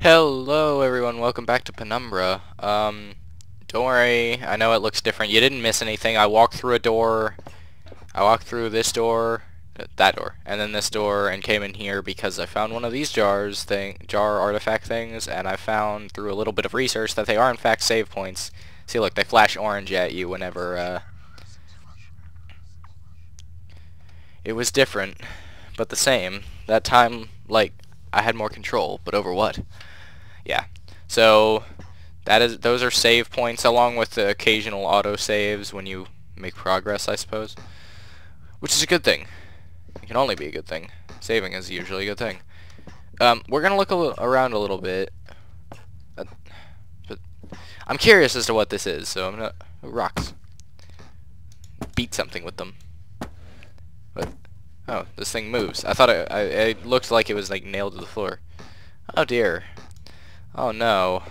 Hello everyone, welcome back to Penumbra. Don't worry, I know it looks different. You didn't miss anything. I walked through a door, I walked through this door, that door, and then this door, and came in here because I found one of these jar artifact things, and I found through a little bit of research that they are in fact save points. See, look, they flash orange at you whenever, it was different, but the same. That time, like, I had more control, but over what? Yeah. So those are save points along with the occasional auto saves when you make progress, I suppose. Which is a good thing. It can only be a good thing. Saving is usually a good thing. We're gonna look around a little bit. But I'm curious as to what this is, so I'm gonna rocks. Beat something with them. But oh, this thing moves. I thought it looked like it was like nailed to the floor. Oh dear. Oh no.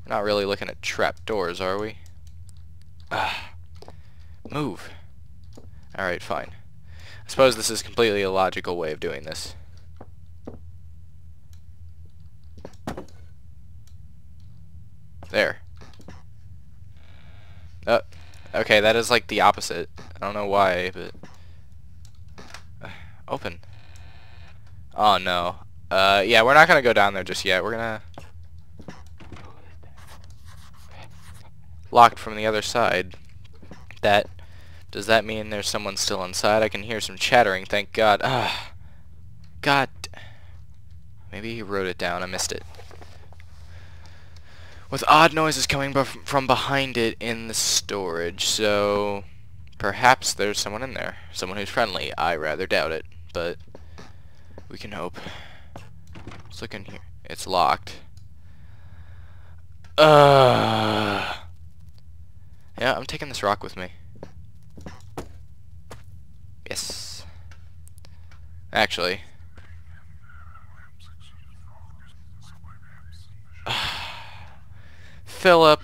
We're not really looking at trap doors, are we? Ah. Move. Alright, fine. I suppose this is completely a logical way of doing this. There. Okay, that is like the opposite. I don't know why, but... open. Oh no. Yeah, we're not gonna go down there just yet. We're gonna... locked from the other side. Does that mean there's someone still inside? I can hear some chattering, thank God. God. Maybe he wrote it down, I missed it. With odd noises coming from behind it in the storage, so perhaps there's someone in there. Someone who's friendly. I rather doubt it, but we can hope. Let's look in here. It's locked. Yeah, I'm taking this rock with me. Yes. Actually. Philip,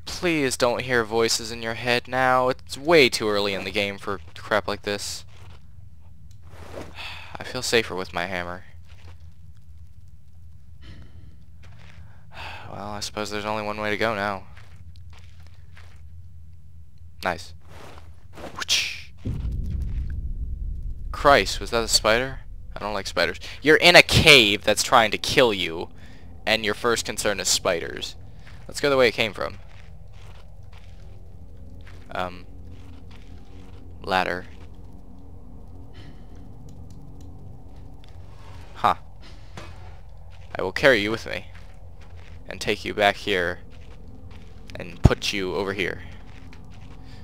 please don't hear voices in your head now. It's way too early in the game for crap like this. I feel safer with my hammer. Well, I suppose there's only one way to go now. Nice. Christ, was that a spider? I don't like spiders. You're in a cave that's trying to kill you, and your first concern is spiders. Let's go the way it came from. Ladder. Huh. I will carry you with me, and take you back here, and put you over here,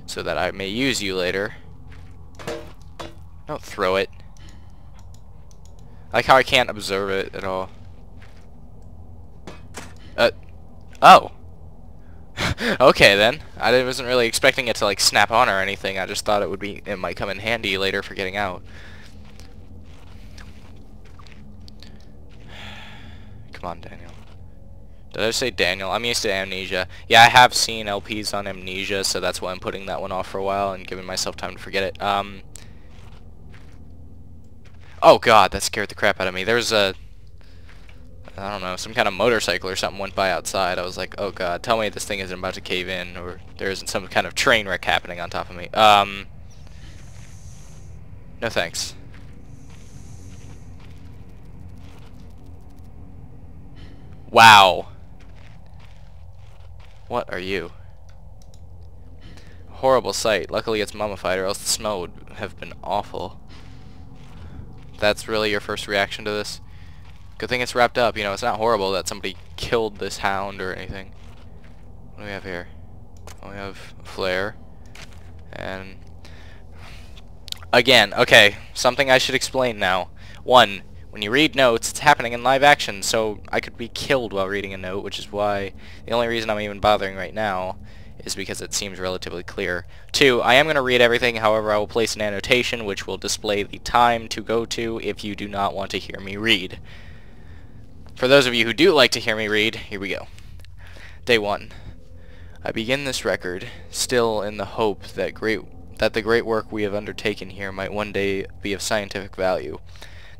so that I may use you later. Don't throw it. I like how I can't observe it at all. Oh. Okay then. I wasn't really expecting it to like snap on or anything. I just thought it might come in handy later for getting out. Come on, Daniel. Did I say Daniel? I'm used to Amnesia. Yeah, I have seen LPs on Amnesia, so that's why I'm putting that one off for a while and giving myself time to forget it. Oh god, that scared the crap out of me. There's a... I don't know, some kind of motorcycle or something went by outside. I was like, oh god, tell me this thing isn't about to cave in, or there isn't some kind of train wreck happening on top of me. No thanks. Wow. What are you? Horrible sight. Luckily it's mummified, or else the smell would have been awful. That's really your first reaction to this? Good thing it's wrapped up. You know, it's not horrible that somebody killed this hound or anything. What do we have here? Oh, we have a flare. And... again, okay, something I should explain now. One, when you read notes, it's happening in live action, so I could be killed while reading a note, which is why the only reason I'm even bothering right now is because it seems relatively clear. Two, I am going to read everything, however I will place an annotation which will display the time to go to if you do not want to hear me read. For those of you who do like to hear me read, here we go. Day 1. I begin this record, still in the hope that the great work we have undertaken here might one day be of scientific value.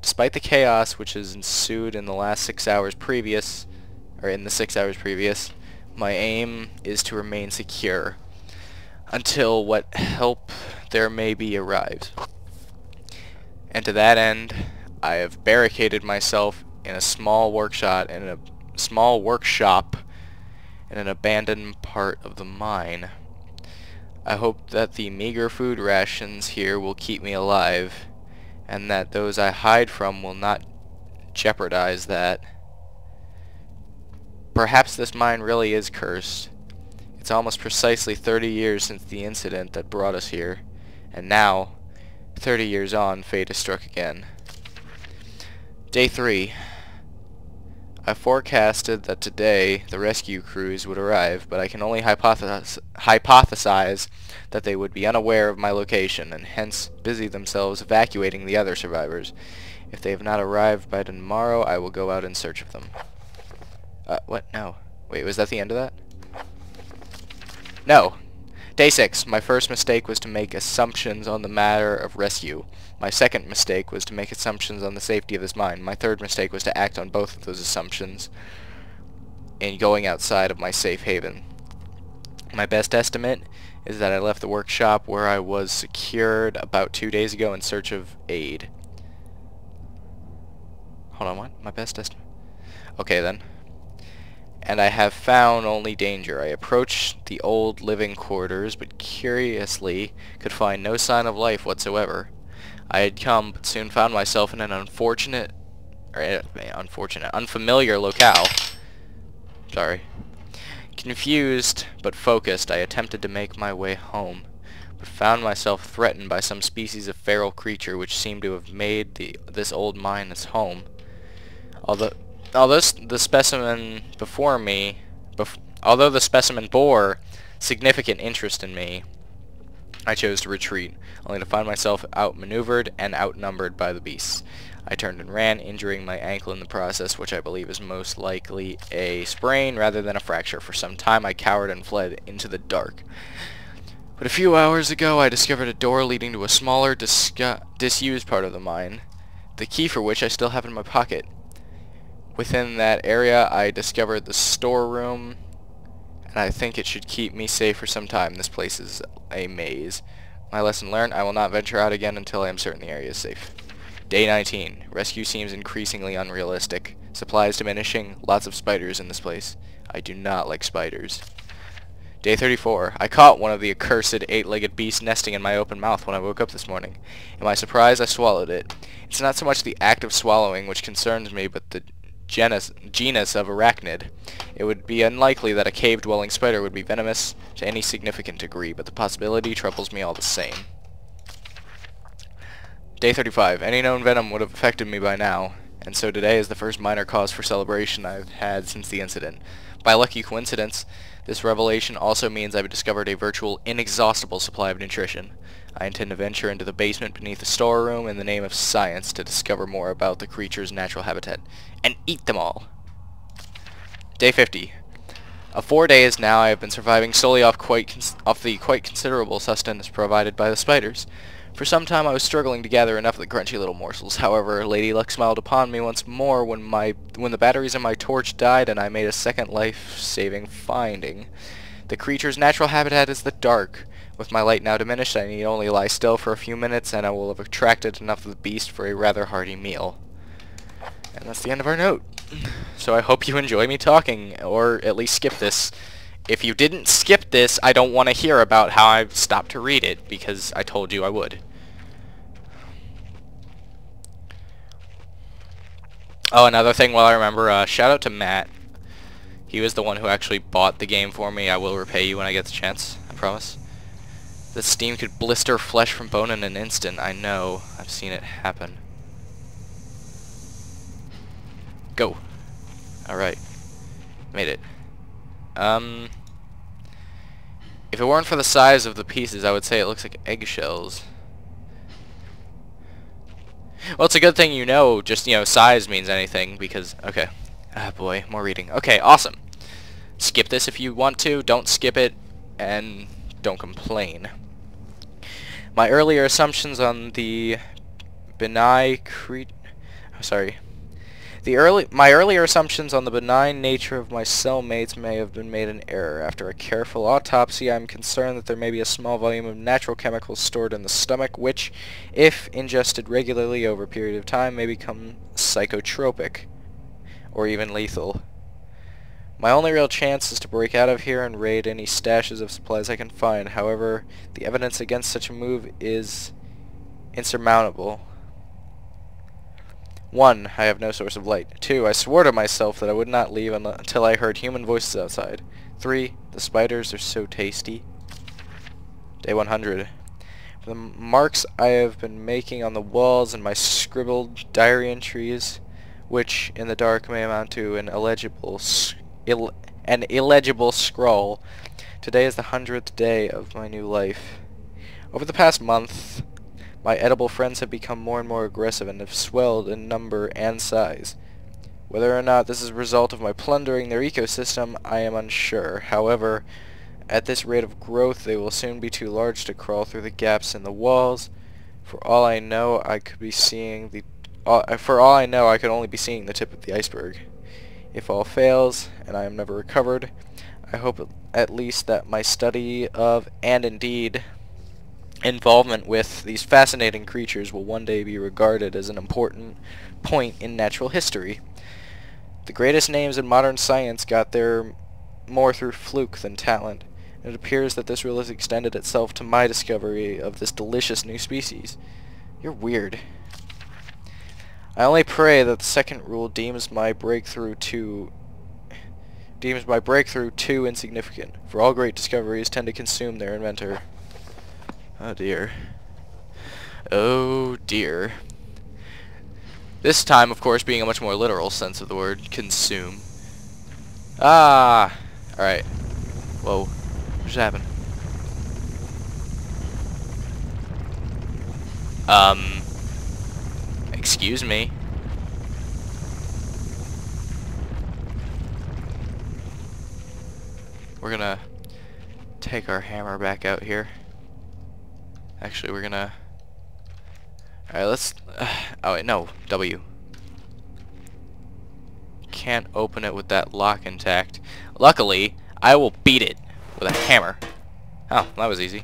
Despite the chaos which has ensued in the last 6 hours previous, or in the 6 hours previous, my aim is to remain secure until what help there may be arrives. And to that end, I have barricaded myself in a small workshop in an abandoned part of the mine. I hope that the meager food rations here will keep me alive, and that those I hide from will not jeopardize that. Perhaps this mine really is cursed. It's almost precisely 30 years since the incident that brought us here, and now, 30 years on, fate has struck again. Day 3. I forecasted that today the rescue crews would arrive, but I can only hypothesize that they would be unaware of my location, and hence busy themselves evacuating the other survivors. If they have not arrived by tomorrow, I will go out in search of them. What? No. Wait, was that the end of that? No. Day 6. My first mistake was to make assumptions on the matter of rescue. My second mistake was to make assumptions on the safety of this mine. My third mistake was to act on both of those assumptions in going outside of my safe haven. My best estimate is that I left the workshop where I was secured about 2 days ago in search of aid. Hold on, what? My best estimate? Okay then. And I have found only danger. I approached the old living quarters, but curiously could find no sign of life whatsoever. I had come, but soon found myself in an unfamiliar locale. Sorry. Confused, but focused, I attempted to make my way home, but found myself threatened by some species of feral creature which seemed to have made this old mine its home. Although the specimen bore significant interest in me, I chose to retreat, only to find myself outmaneuvered and outnumbered by the beasts. I turned and ran, injuring my ankle in the process, which I believe is most likely a sprain rather than a fracture. For some time I cowered and fled into the dark. But a few hours ago I discovered a door leading to a smaller, disused part of the mine, the key for which I still have in my pocket. Within that area I discovered the storeroom, and I think it should keep me safe for some time. This place is a maze. My lesson learned, I will not venture out again until I am certain the area is safe. Day 19. Rescue seems increasingly unrealistic. Supplies diminishing. Lots of spiders in this place. I do not like spiders. Day 34. I caught one of the accursed 8-legged beasts nesting in my open mouth when I woke up this morning. In my surprise, I swallowed it. It's not so much the act of swallowing which concerns me, but the genus of arachnid. It would be unlikely that a cave-dwelling spider would be venomous to any significant degree, but the possibility troubles me all the same. Day 35. Any known venom would have affected me by now, and so today is the first minor cause for celebration I've had since the incident. By lucky coincidence, this revelation also means I've discovered a virtual inexhaustible supply of nutrition. I intend to venture into the basement beneath the storeroom in the name of science to discover more about the creature's natural habitat, and eat them all. Day 50. Of 4 days now I have been surviving solely off the quite considerable sustenance provided by the spiders. For some time I was struggling to gather enough of the crunchy little morsels. However, Lady Luck smiled upon me once more when the batteries in my torch died and I made a second life-saving finding. The creature's natural habitat is the dark. With my light now diminished, I need only lie still for a few minutes and I will have extracted enough of the beast for a rather hearty meal. And that's the end of our note. So I hope you enjoy me talking, or at least skip this. If you didn't skip this, I don't want to hear about how I stopped to read it, because I told you I would. Oh, another thing while I remember, shout out to Matt. He was the one who actually bought the game for me. I will repay you when I get the chance, I promise. The steam could blister flesh from bone in an instant. I know. I've seen it happen. Go. Alright. Made it. If it weren't for the size of the pieces, I would say it looks like eggshells. Well, it's a good thing you know, just, size means anything, because, okay. Ah, boy, more reading. Okay, awesome. Skip this if you want to, don't skip it, and don't complain. My earlier assumptions on the benign sorry. My earlier assumptions on the benign nature of my cellmates may have been made in error. After a careful autopsy, I am concerned that there may be a small volume of natural chemicals stored in the stomach, which, if ingested regularly over a period of time, may become psychotropic, or even lethal. My only real chance is to break out of here and raid any stashes of supplies I can find. However, the evidence against such a move is insurmountable. 1. I have no source of light. 2. I swore to myself that I would not leave until I heard human voices outside. 3. The spiders are so tasty. Day 100. For the marks I have been making on the walls and my scribbled diary entries, which in the dark may amount to an illegible scrawl. Today is the 100th day of my new life. Over the past month, my edible friends have become more and more aggressive and have swelled in number and size. Whether or not this is a result of my plundering their ecosystem, I am unsure. However, at this rate of growth, they will soon be too large to crawl through the gaps in the walls. For all I know, I could be seeing for all I know, I could only be seeing the tip of the iceberg. If all fails, and I am never recovered, I hope at least that my study of, and indeed involvement with, these fascinating creatures will one day be regarded as an important point in natural history. The greatest names in modern science got there more through fluke than talent, and it appears that this rule has extended itself to my discovery of this delicious new species. You're weird. I only pray that the second rule deems my breakthrough too insignificant, for all great discoveries tend to consume their inventor. Oh dear. Oh dear. This time, of course, being a much more literal sense of the word consume. Ah! Alright. Whoa. What just happened? Excuse me. We're gonna take our hammer back out here. Actually, we're gonna... Alright, let's... oh wait, no. W. Can't open it with that lock intact. Luckily, I will beat it with a hammer. Oh, that was easy.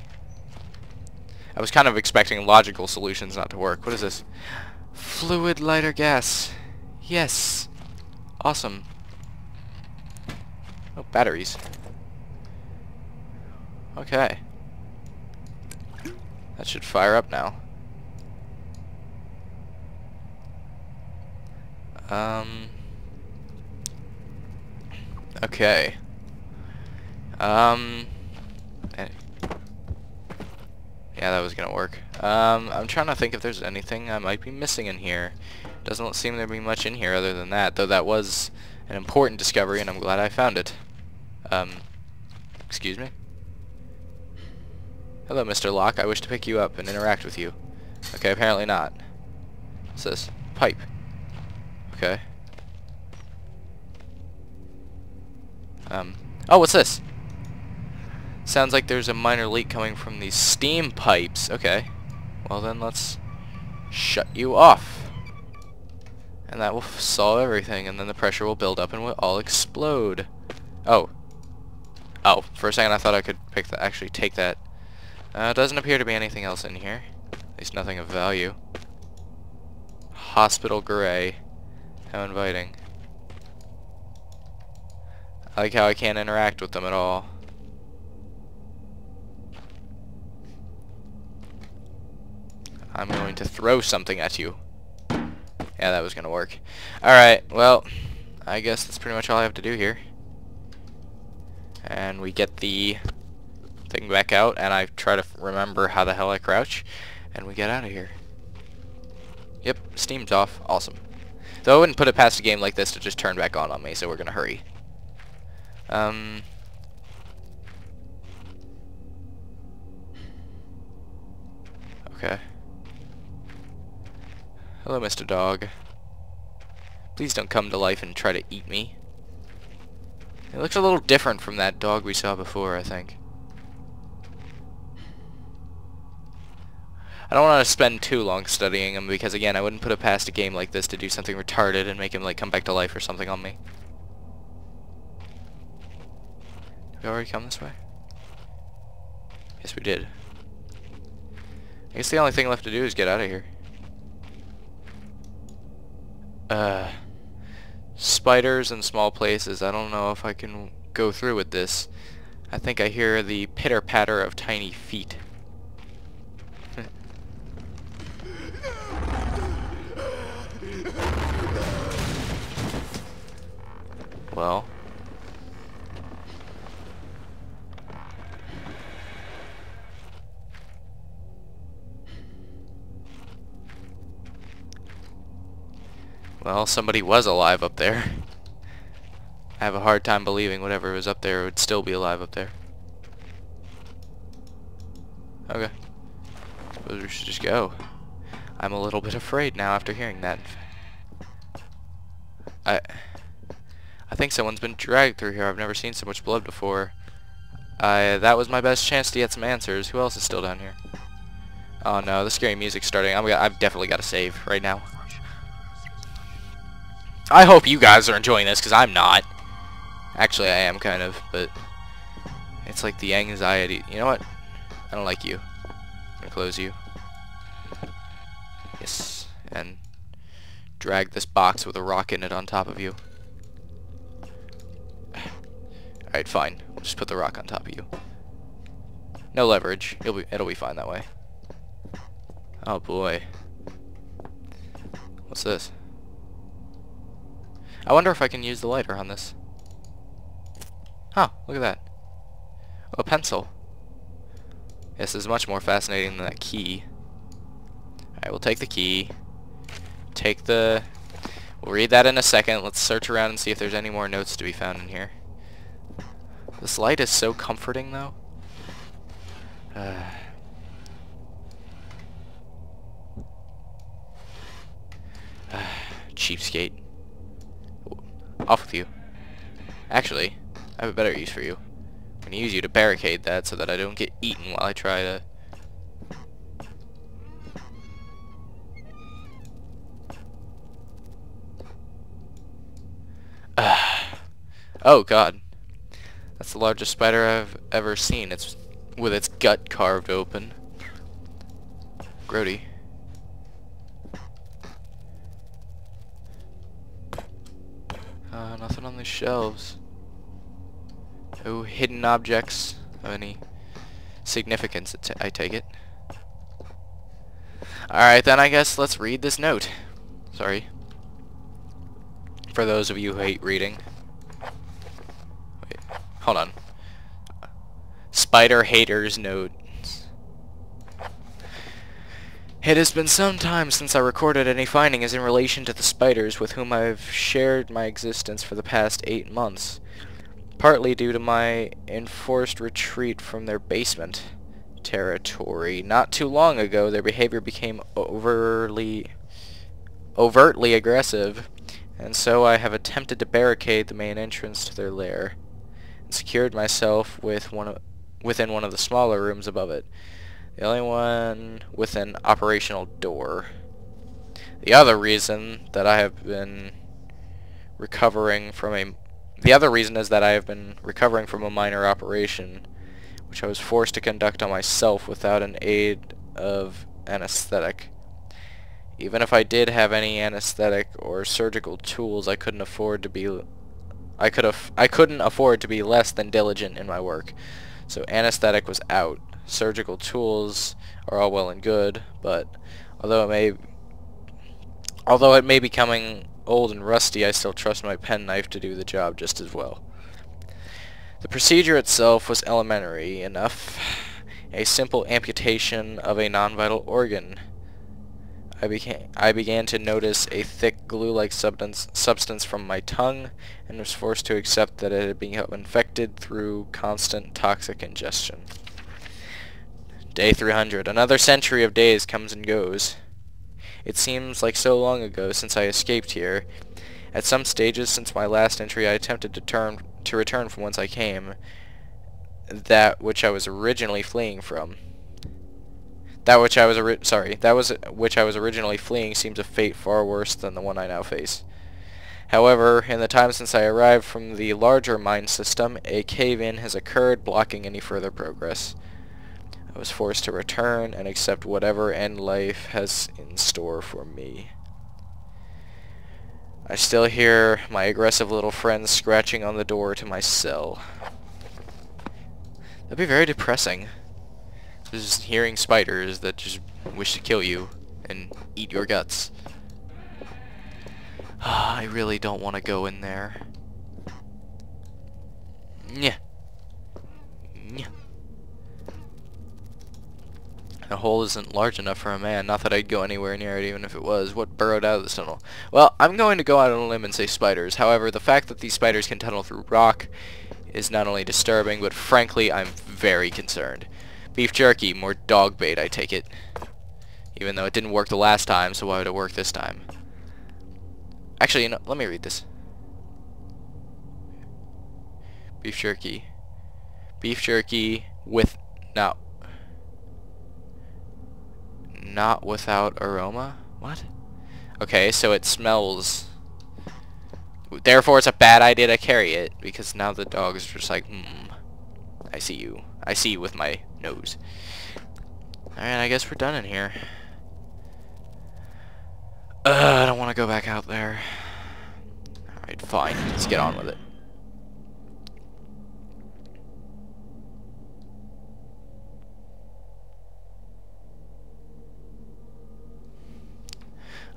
I was kind of expecting logical solutions not to work. What is this? Fluid lighter gas. Yes. Awesome. Oh, batteries. Okay. That should fire up now. Okay. Yeah, that was gonna work. I'm trying to think if there's anything I might be missing in here. Doesn't seem there to be much in here other than that, though that was an important discovery and I'm glad I found it. Excuse me? Hello, Mr. Locke. I wish to pick you up and interact with you. Okay, apparently not. What's this? Pipe. Okay. Oh, what's this? Sounds like there's a minor leak coming from these steam pipes. Okay. Well then, let's shut you off. And that will solve everything, and then the pressure will build up and we'll all explode. Oh. Oh, for a second I thought I could pick that, actually take that. Doesn't appear to be anything else in here. At least nothing of value. Hospital Gray. How inviting. I like how I can't interact with them at all. I'm going to throw something at you. Yeah, that was going to work. Alright, well, I guess that's pretty much all I have to do here. And we get the thing back out, and I try to remember how the hell I crouch, and we get out of here. Yep, steam's off. Awesome. Though I wouldn't put it past a game like this to just turn back on me, so we're going to hurry. Okay. Hello, Mr. Dog. Please don't come to life and try to eat me. It looks a little different from that dog we saw before, I think. I don't want to spend too long studying him because, again, I wouldn't put it past a game like this to do something retarded and make him, like, come back to life or something on me. Did we already come this way? Yes, we did. I guess the only thing left to do is get out of here. Spiders in small places. I don't know if I can go through with this. I think I hear the pitter-patter of tiny feet. Well. Well, somebody was alive up there. I have a hard time believing whatever was up there would still be alive up there. Okay. Suppose we should just go. I'm a little bit afraid now after hearing that. I think someone's been dragged through here. I've never seen so much blood before. That was my best chance to get some answers. Who else is still down here? Oh no, the scary music's starting. I've definitely got to save right now. I hope you guys are enjoying this, because I'm not. Actually, I am kind of, but it's like the anxiety. You know what? I don't like you. I'm gonna close you. Yes, and drag this box with a rock in it on top of you. Alright, fine. We'll just put the rock on top of you. No leverage. It'll be fine that way. Oh boy. What's this? I wonder if I can use the lighter on this. Huh, look at that. Oh, a pencil. This is much more fascinating than that key. Alright, we'll take the key. We'll read that in a second. Let's search around and see if there's any more notes to be found in here. This light is so comforting, though. Cheapskate. Off with you. Actually, I have a better use for you. I'm going to use you to barricade that so that I don't get eaten while I try to... Oh god. That's the largest spider I've ever seen. It's with its gut carved open. Grody. Nothing on the shelves. No hidden objects of any significance, I take it. Alright then, I guess let's read this note. Sorry. For those of you who hate reading. Wait, hold on. Spider Haters Note. It has been some time since I recorded any findings in relation to the spiders with whom I've shared my existence for the past 8 months, partly due to my enforced retreat from their basement territory. Not too long ago, their behavior became overtly aggressive, and so I have attempted to barricade the main entrance to their lair, and secured myself within one of the smaller rooms above it. The only one with an operational door. The other reason is that I have been recovering from a minor operation, which I was forced to conduct on myself without an aid of anesthetic. Even if I did have any anesthetic or surgical tools, I couldn't afford to be less than diligent in my work. So anesthetic was out. Surgical tools are all well and good, but although it may be becoming old and rusty, I still trust my penknife to do the job just as well. The procedure itself was elementary enough. A simple amputation of a non-vital organ. I began to notice a thick glue-like substance from my tongue, and was forced to accept that it had become infected through constant toxic ingestion. Day 300. Another century of days comes and goes. It seems like so long ago since I escaped here. At some stages since my last entry, I attempted to return from whence I came, that which I was originally fleeing from. That which I was originally fleeing seems a fate far worse than the one I now face. However, in the time since I arrived from the larger mine system, a cave-in has occurred, blocking any further progress. I was forced to return and accept whatever end life has in store for me. I still hear my aggressive little friends scratching on the door to my cell. That'd be very depressing. Just hearing spiders that just wish to kill you and eat your guts. I really don't want to go in there. Yeah. Yeah. The hole isn't large enough for a man. Not that I'd go anywhere near it, even if it was. What burrowed out of this tunnel? Well, I'm going to go out on a limb and say spiders. However, the fact that these spiders can tunnel through rock is not only disturbing, but frankly, I'm very concerned. Beef jerky, more dog bait, I take it. Even though it didn't work the last time, so why would it work this time? Actually, you know, let me read this. Beef jerky. Beef jerky with... Not without aroma? What? Okay, so it smells... Therefore, it's a bad idea to carry it, because now the dog is just like, I see you. I see you with my nose. Alright, I guess we're done in here. I don't want to go back out there. Alright, fine. Let's get on with it.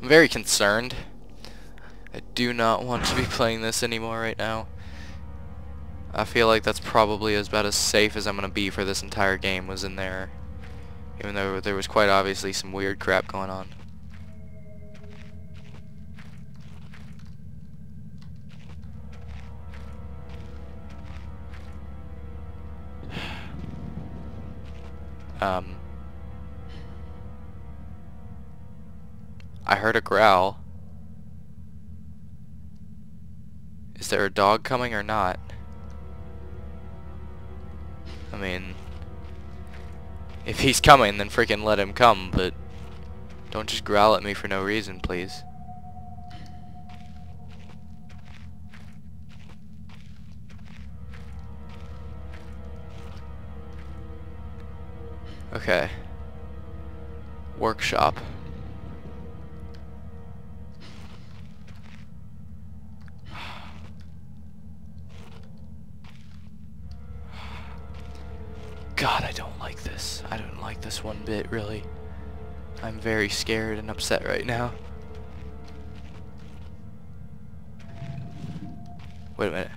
I'm very concerned. I do not want to be playing this anymore right now. I feel like that's probably about as safe as I'm going to be for this entire game was in there. Even though there was quite obviously some weird crap going on. I heard a growl. Is there a dog coming or not? I mean, if he's coming, then freaking let him come, but don't just growl at me for no reason, please. Okay. Workshop. God, I don't like this. I don't like this one bit, really. I'm very scared and upset right now. Wait a minute.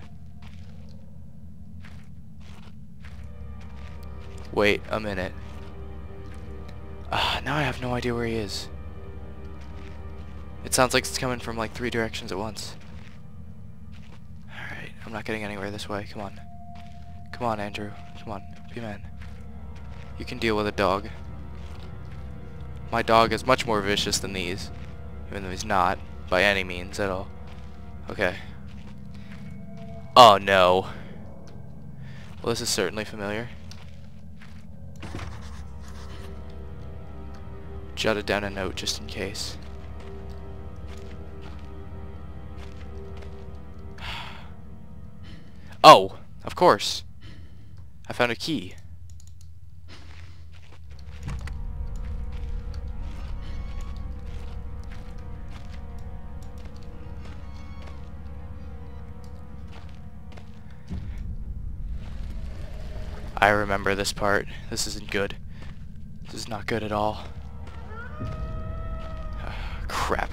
Wait a minute. Now I have no idea where he is. It sounds like it's coming from like 3 directions at once. Alright, I'm not getting anywhere this way. Come on. Come on, Andrew. Come on. Be a man. You can deal with a dog. My dog is much more vicious than these. Even though he's not, by any means at all. Okay. Oh no. Well, this is certainly familiar. Jotted down a note just in case. Oh, of course. I found a key. I remember this part. This isn't good. This is not good at all. Crap.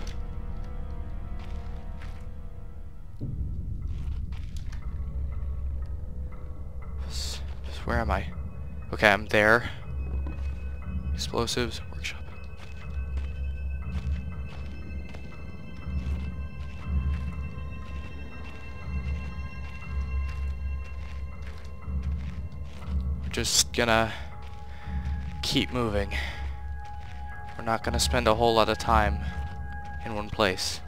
Where am I? Okay, I'm there. Explosives, workshop. We're just gonna keep moving. We're not gonna spend a whole lot of time in one place.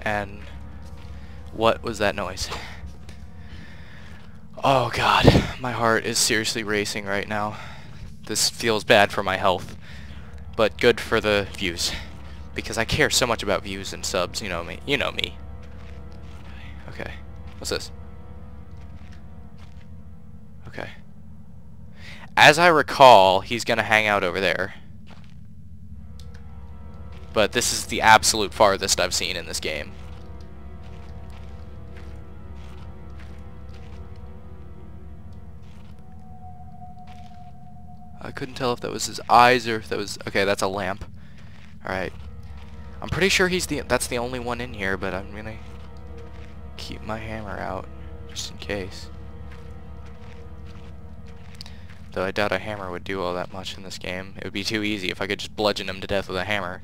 And what was that noise? Oh god, my heart is seriously racing right now. This feels bad for my health, but good for the views. Because I care so much about views and subs, you know me. You know me. Okay. What's this? Okay. As I recall, he's gonna hang out over there. But this is the absolute farthest I've seen in this game. I couldn't tell if that was his eyes or if that was... Okay, that's a lamp. Alright. I'm pretty sure that's the only one in here, but I'm gonna keep my hammer out, just in case. Though I doubt a hammer would do all that much in this game. It would be too easy if I could just bludgeon him to death with a hammer.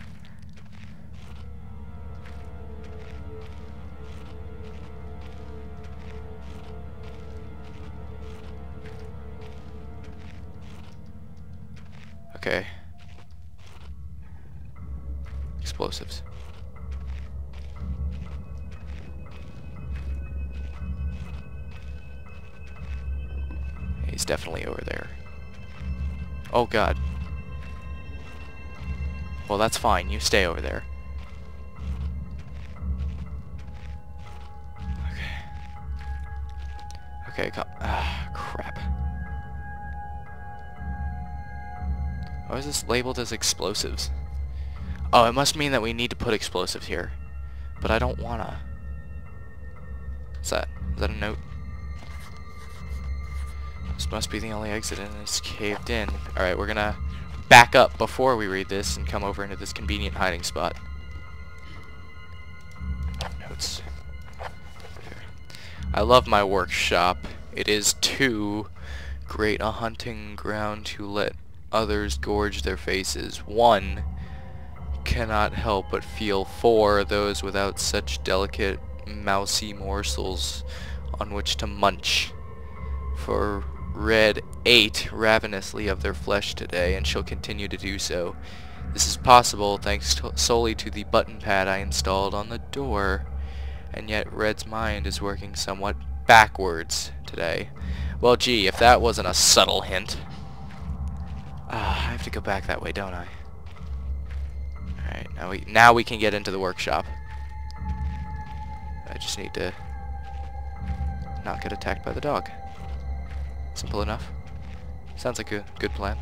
Okay. Explosives. He's definitely over there. Oh god. Well, that's fine. You stay over there. Okay. Okay, come. Ah, crap. Why is this labeled as explosives? Oh, it must mean that we need to put explosives here. But I don't wanna. What's that? Is that a note? This must be the only exit and it's caved in. Alright, we're gonna back up before we read this and come over into this convenient hiding spot. Notes. Okay. I love my workshop. It is too great a hunting ground to let others gorge their faces. One cannot help but feel for those without such delicate mousy morsels on which to munch. For Red ate ravenously of their flesh today, and shall continue to do so. This is possible thanks solely to the button pad I installed on the door, and yet Red's mind is working somewhat backwards today. Well, gee, if that wasn't a subtle hint. I have to go back that way, don't I? Alright, now we can get into the workshop. I just need to not get attacked by the dog. Simple enough. Sounds like a good plan.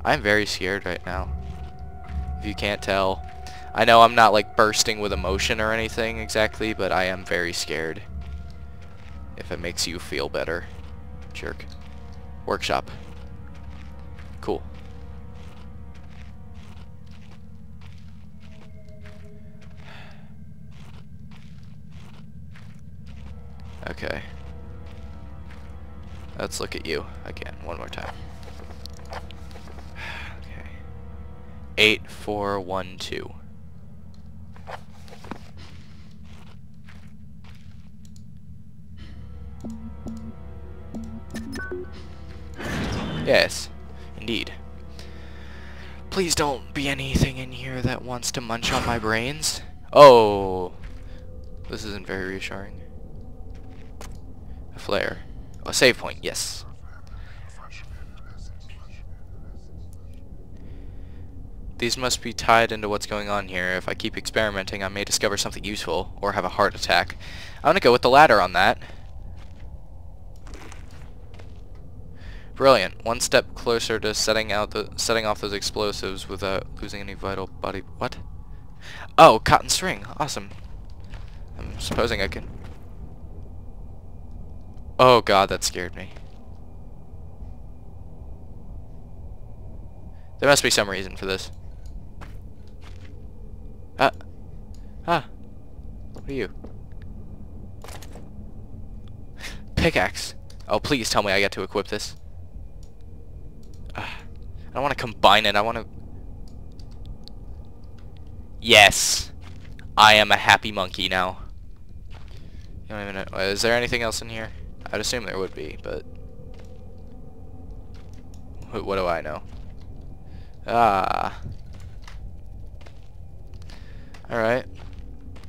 I'm very scared right now. If you can't tell. I know I'm not like bursting with emotion or anything exactly, but I am very scared. If it makes you feel better. Jerk. Workshop. Cool. Okay. Let's look at you again one more time. Okay. 8412. Yes, indeed. Please don't be anything in here that wants to munch on my brains. Oh, this isn't very reassuring. A flare. A save point, yes. These must be tied into what's going on here. If I keep experimenting, I may discover something useful, or have a heart attack. I'm gonna go with the latter on that. Brilliant. One step closer to setting off those explosives without losing any vital body... What? Oh, cotton string. Awesome. I'm supposing I can... Oh god, that scared me. There must be some reason for this. What are you? Pickaxe. Oh, please tell me I get to equip this. I don't want to combine it, I want to... Yes! I am a happy monkey now. You don't even know... Is there anything else in here? I'd assume there would be, but... What do I know? Alright.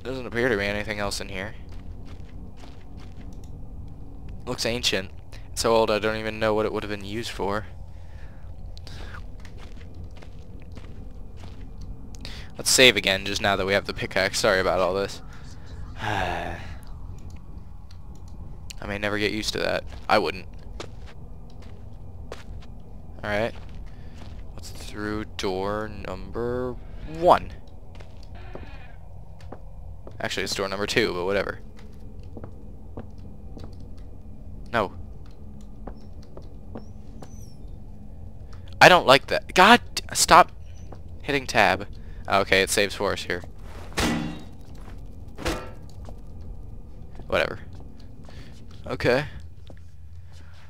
Doesn't appear to be anything else in here. Looks ancient. It's so old I don't even know what it would have been used for. Let's save again just now that we have the pickaxe. Sorry about all this. I may never get used to that. I wouldn't. Alright. What's through door number 1? Actually, it's door number 2, but whatever. No. I don't like that. God, stop hitting tab. Okay, it saves for us here. Whatever. Okay.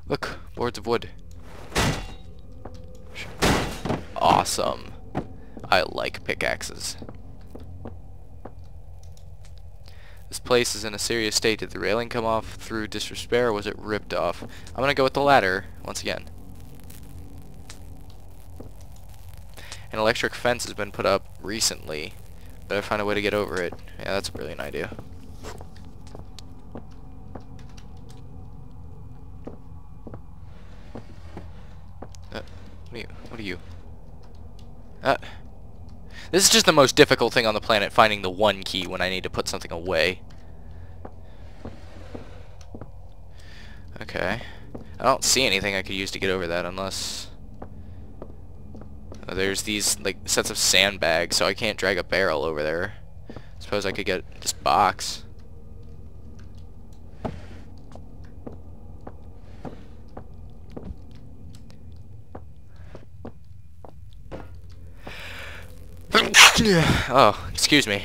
Look, boards of wood. Awesome. I like pickaxes. This place is in a serious state. Did the railing come off through disrepair or was it ripped off? I'm gonna go with the latter once again. An electric fence has been put up recently. Better find a way to get over it. Yeah, that's a brilliant idea. What are you? This is just the most difficult thing on the planet, finding the one key when I need to put something away. Okay. I don't see anything I could use to get over that unless... there's these, like, sets of sandbags, so I can't drag a barrel over there. Suppose I could get this box. Oh, excuse me.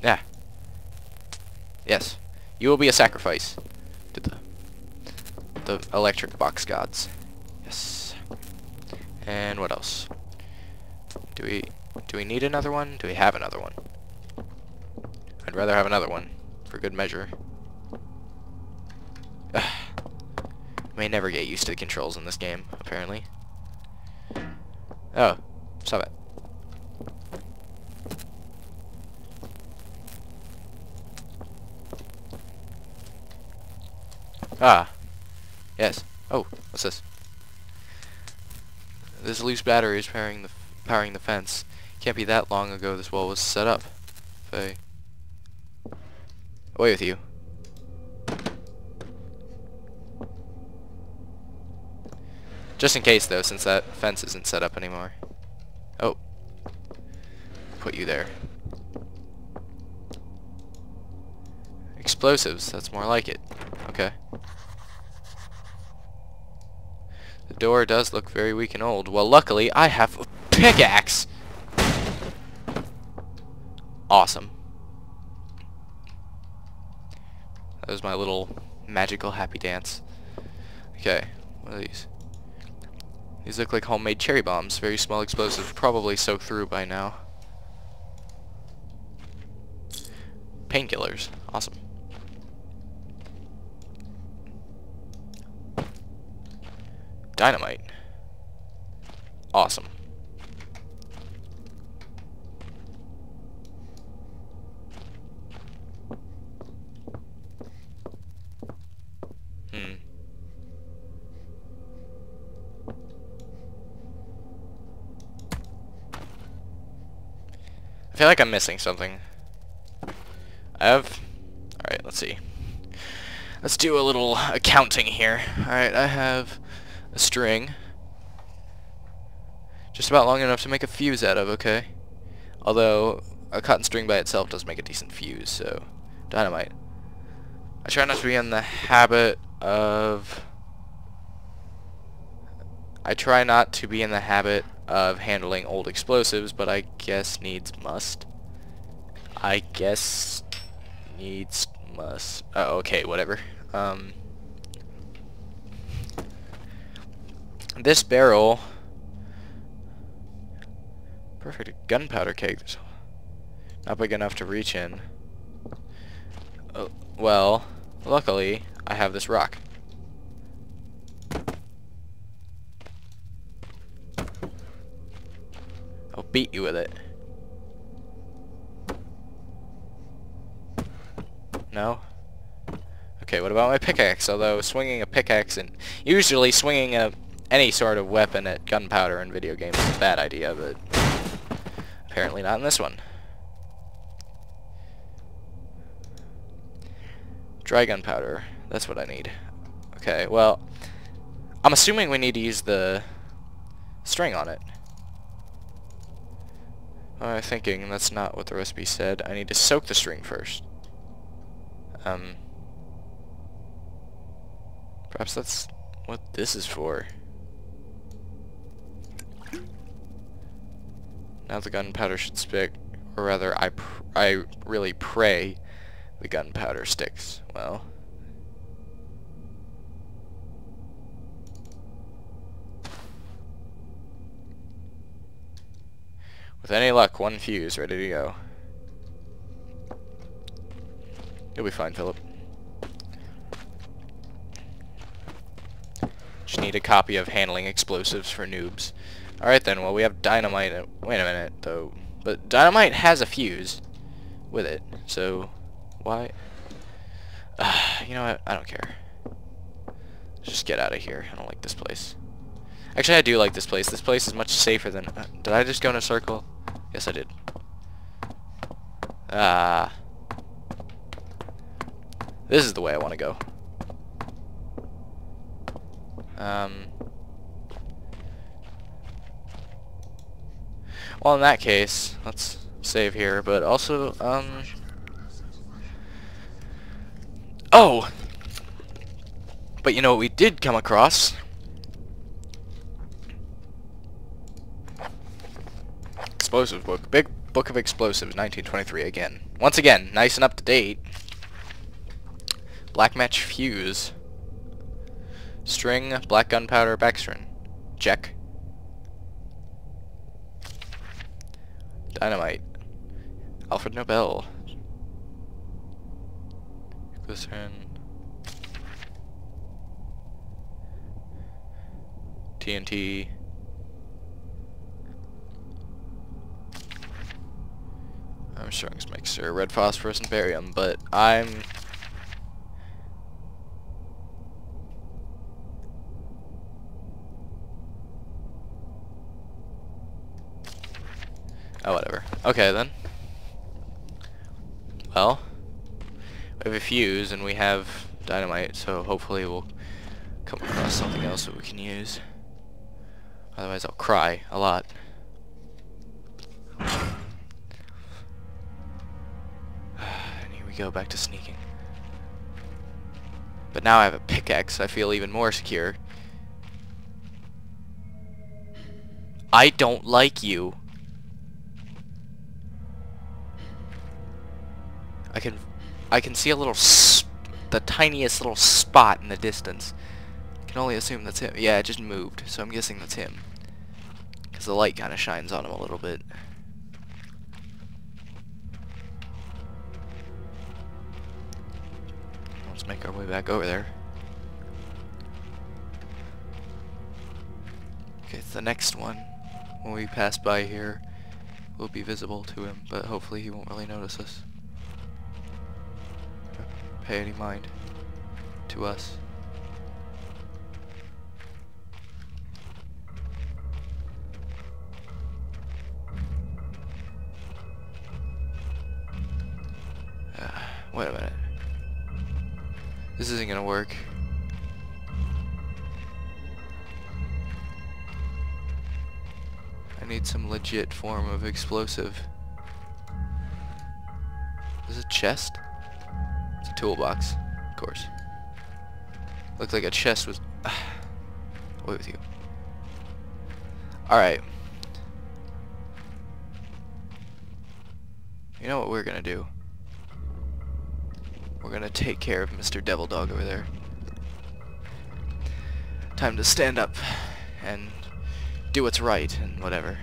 Yeah. Yes. You will be a sacrifice to the electric box gods. Yes. And what else? Do we need another one? Do we have another one? I'd rather have another one, for good measure. Ugh. May never get used to the controls in this game, apparently. Oh, stop it. Ah. Yes. Oh, what's this? This loose battery is powering the fence. Can't be that long ago this wall was set up. Away with you. Just in case, though, since that fence isn't set up anymore. Oh. Put you there. Explosives, that's more like it. Okay. The door does look very weak and old. Well, luckily, I have a pickaxe! Awesome. That was my little magical happy dance. Okay, what are these? These look like homemade cherry bombs. Very small explosive, probably soaked through by now. Painkillers. Awesome. Dynamite. Awesome. I feel like I'm missing something. Alright, let's see. Let's do a little accounting here. Alright, I have a string. Just about long enough to make a fuse out of, okay? Although, a cotton string by itself does make a decent fuse, so... Dynamite. I try not to be in the habit of... handling old explosives, but I guess needs must. Oh, okay, whatever. This barrel... Perfect gunpowder keg. Not big enough to reach in. Oh, well, luckily, I have this rock. I'll beat you with it. No? Okay, what about my pickaxe? Although swinging a pickaxe and usually swinging any sort of weapon at gunpowder in video games is a bad idea, but apparently not in this one. Dry gunpowder. That's what I need. Okay, well, I'm assuming we need to use the string on it. I'm thinking that's not what the recipe said. I need to soak the string first. Perhaps that's what this is for. Now the gunpowder should stick, or rather, I really pray the gunpowder sticks. Well, with any luck, one fuse ready to go. You'll be fine, Philip. Just need a copy of Handling Explosives for Noobs. Alright then, well we have dynamite. Wait a minute, though. But dynamite has a fuse with it, so why? You know what? I don't care. Just get out of here. I don't like this place. Actually, I do like this place. This place is much safer than... did I just go in a circle? Yes, I did. This is the way I want to go. Well, in that case, let's save here, but also, oh! But you know what we did come across? Explosives book. Big Book of Explosives, 1923 again. Once again, nice and up to date. Black match fuse. String, black gunpowder, backstring. Check. Dynamite. Alfred Nobel. Glycerin. TNT. Armstrong's mixer. Red phosphorus and barium, but I'm... oh, whatever. Okay, then. Well, we have a fuse and we have dynamite, so hopefully we'll come across something else that we can use. Otherwise I'll cry a lot. And here we go, back to sneaking. But now I have a pickaxe, I feel even more secure. I don't like you. I can see a little the tiniest little spot in the distance. I can only assume that's him. Yeah, it just moved, so I'm guessing that's him. Because the light kind of shines on him a little bit. Let's make our way back over there. Okay, it's the next one. When we pass by here, we'll be visible to him, but hopefully he won't really notice us. Pay any mind to us. Wait a minute. This isn't gonna work. I need some legit form of explosive. Is it a chest? It's a toolbox, of course. Looked like a chest was... away with you. Alright. You know what we're gonna do? We're gonna take care of Mr. Devil Dog over there. Time to stand up and do what's right and whatever.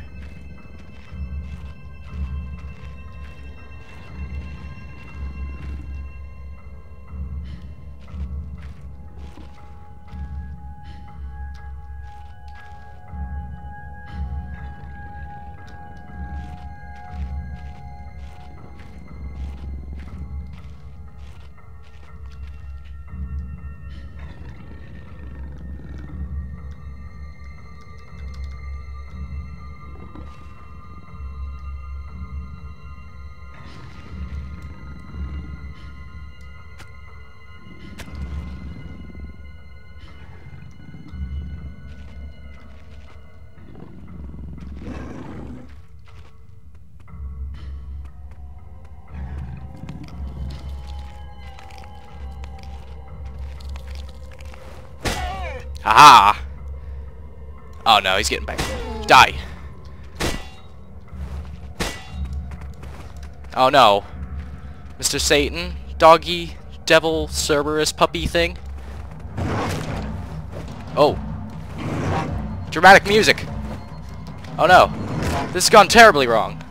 Aha! Oh no, he's getting back. Die! Oh no. Mr. Satan, doggy, devil, cerberus, puppy thing. Oh. Dramatic music! Oh no. This has gone terribly wrong.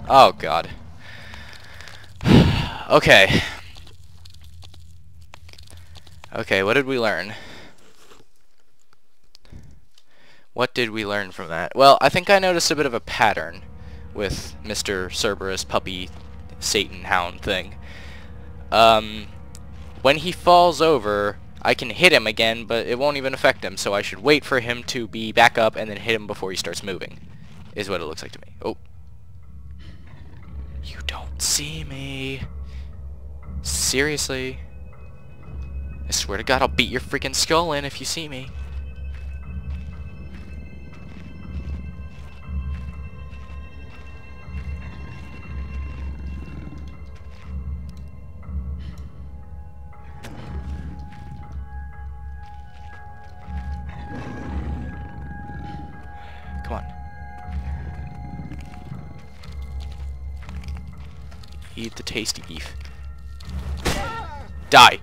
Oh god. Okay. Okay, what did we learn? What did we learn from that? Well, I think I noticed a bit of a pattern with Mr. Cerberus Puppy Satan Hound thing. When he falls over, I can hit him again, but it won't even affect him, so I should wait for him to be back up and then hit him before he starts moving, is what it looks like to me. Oh. You don't see me. Seriously? I swear to God, I'll beat your freaking skull in if you see me. Come on. Eat the tasty beef. Die!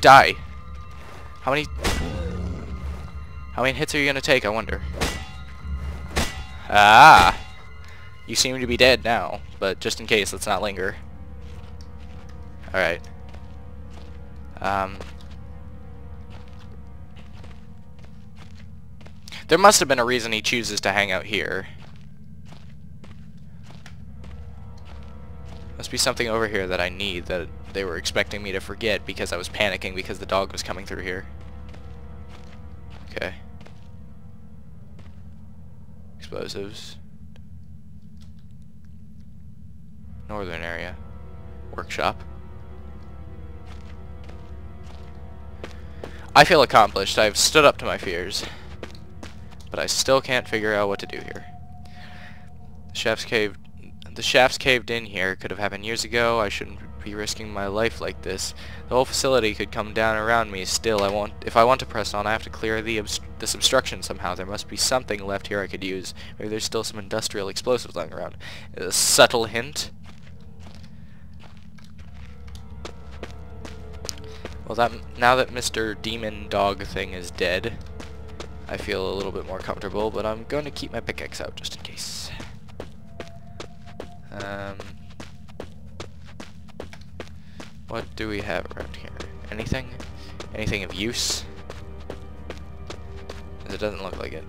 Die! How many hits are you gonna take, I wonder? Ah! You seem to be dead now, but just in case, let's not linger. Alright. There must have been a reason he chooses to hang out here. Must be something over here that I need that they were expecting me to forget because I was panicking because the dog was coming through here. Okay. Explosives. Northern area. Workshop. I feel accomplished. I've stood up to my fears. But I still can't figure out what to do here. The shafts caved in here. Could have happened years ago. I shouldn't be risking my life like this. The whole facility could come down around me. Still, if I want to press on, I have to clear this obstruction somehow. There must be something left here I could use. Maybe there's still some industrial explosives lying around. A subtle hint. Well, now that Mr. Demon Dog thing is dead, I feel a little bit more comfortable, but I'm going to keep my pickaxe out just in case. What do we have around here? Anything? Anything of use? 'Cause it doesn't look like it.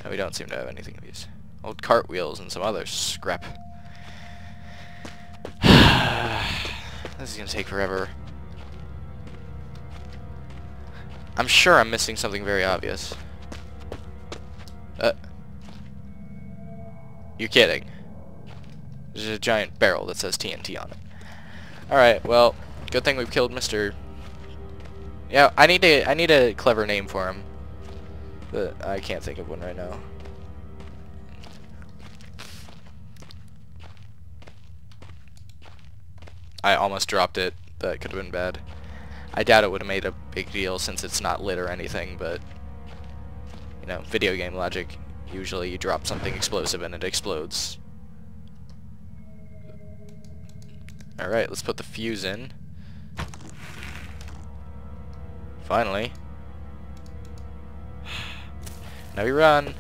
No, we don't seem to have anything of use. Old cartwheels and some other scrap. This is going to take forever. I'm sure I'm missing something very obvious. You're kidding. There's a giant barrel that says TNT on it. Alright, well, good thing we've killed Mr. Yeah, I need a clever name for him. But I can't think of one right now. I almost dropped it. That could have been bad. I doubt it would have made a big deal since it's not lit or anything, but you know, video game logic. Usually you drop something explosive and it explodes. Alright, let's put the fuse in. Finally. Now we run.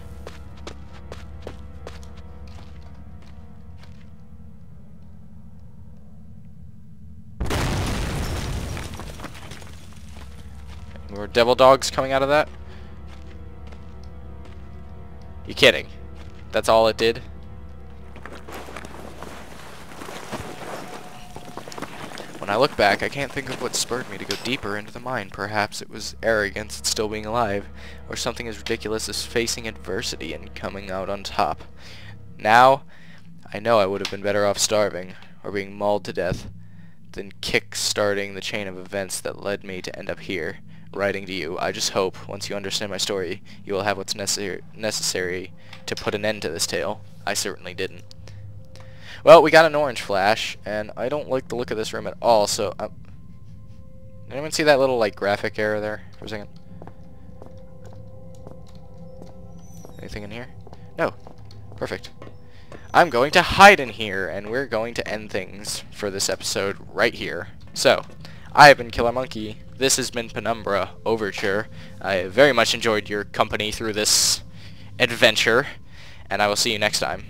More devil dogs coming out of that? You kidding? That's all it did? When I look back, I can't think of what spurred me to go deeper into the mine. Perhaps it was arrogance at still being alive, or something as ridiculous as facing adversity and coming out on top. Now, I know I would have been better off starving, or being mauled to death, than kick-starting the chain of events that led me to end up here, writing to you. I just hope, once you understand my story, you will have what's necessary to put an end to this tale. I certainly didn't. Well, we got an orange flash, and I don't like the look of this room at all, so... did anyone see that little, like, graphic error there for a second? Anything in here? No. Perfect. I'm going to hide in here, and we're going to end things for this episode right here. So, I have been Killer Monkey. This has been Penumbra Overture. I very much enjoyed your company through this adventure, and I will see you next time.